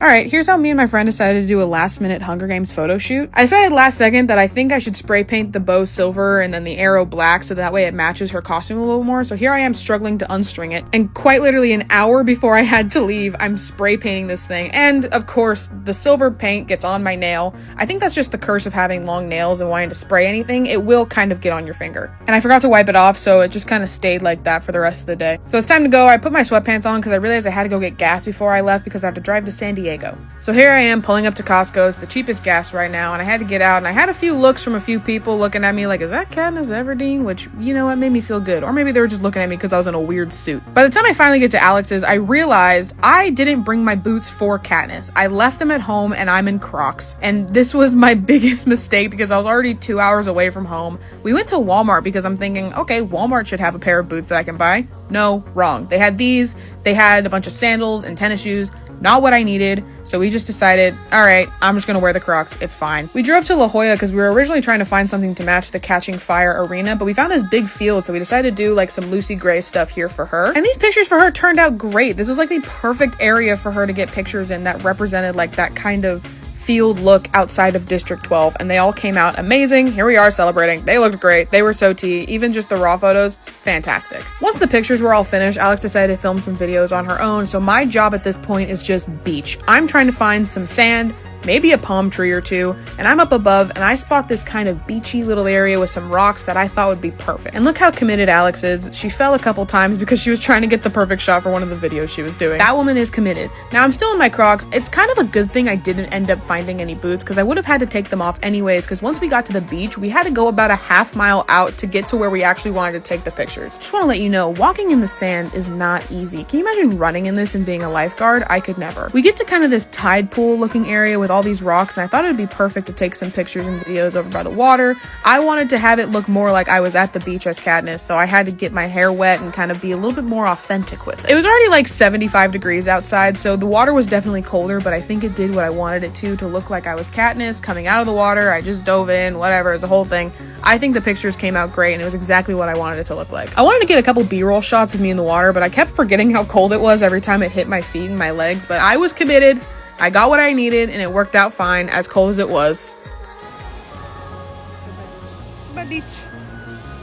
Alright, here's how me and my friend decided to do a last minute Hunger Games photo shoot. I decided last second that I think I should spray paint the bow silver and then the arrow black so that way it matches her costume a little more. So here I am struggling to unstring it. And quite literally an hour before I had to leave, I'm spray painting this thing. And of course, the silver paint gets on my nail. I think that's just the curse of having long nails and wanting to spray anything. It will kind of get on your finger. And I forgot to wipe it off, so it just kind of stayed like that for the rest of the day. So it's time to go. I put my sweatpants on because I realized I had to go get gas before I left because I have to drive to San Diego. So here I am pulling up to Costco. It's the cheapest gas right now, and I had to get out, and I had a few looks from a few people looking at me like, is that Katniss Everdeen? Which, you know what, made me feel good. Or maybe they were just looking at me because I was in a weird suit. By the time I finally get to Alex's, I realized I didn't bring my boots for Katniss. I left them at home, and I'm in Crocs. And this was my biggest mistake because I was already 2 hours away from home. We went to Walmart because I'm thinking, okay, Walmart should have a pair of boots that I can buy. No, wrong. They had these. They had a bunch of sandals and tennis shoes. Not what I needed, so we just decided, all right, I'm just gonna wear the Crocs, it's fine. We drove to La Jolla because we were originally trying to find something to match the Catching Fire arena, but we found this big field, so we decided to do like some Lucy Gray stuff here for her. And these pictures for her turned out great. This was like the perfect area for her to get pictures in that represented like that kind of field look outside of District 12, and they all came out amazing. Here we are celebrating. They looked great. They were so tea. Even just the raw photos, fantastic. Once the pictures were all finished, Alex decided to film some videos on her own, so my job at this point is just beach. I'm trying to find some sand, maybe a palm tree or two, and I'm up above and I spot this kind of beachy little area with some rocks that I thought would be perfect. And look how committed Alex is. She fell a couple times because she was trying to get the perfect shot for one of the videos she was doing. That woman is committed. Now I'm still in my Crocs. It's kind of a good thing I didn't end up finding any boots because I would have had to take them off anyways, because once we got to the beach, we had to go about a half mile out to get to where we actually wanted to take the pictures. Just want to let you know, walking in the sand is not easy. Can you imagine running in this and being a lifeguard? I could never. We get to kind of this tide pool looking area with all these rocks, and I thought it would be perfect to take some pictures and videos over by the water. I wanted to have it look more like I was at the beach as Katniss, so I had to get my hair wet and kind of be a little bit more authentic with it. It was already like 75 degrees outside, so the water was definitely colder, but I think it did what I wanted it to look like I was Katniss coming out of the water. I just dove in, whatever, it's a whole thing. I think the pictures came out great, and it was exactly what I wanted it to look like. I wanted to get a couple B-roll shots of me in the water, but I kept forgetting how cold it was every time it hit my feet and my legs, but I was committed. I got what I needed, and it worked out fine, as cold as it was. Bye, beach.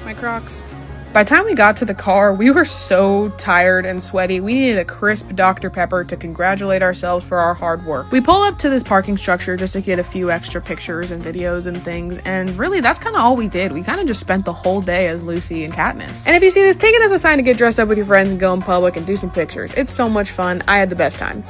My Crocs. By the time we got to the car, we were so tired and sweaty. We needed a crisp Dr. Pepper to congratulate ourselves for our hard work. We pull up to this parking structure just to get a few extra pictures and videos and things, and really, that's kind of all we did. We kind of just spent the whole day as Lucy and Katniss. And if you see this, take it as a sign to get dressed up with your friends and go in public and do some pictures. It's so much fun. I had the best time.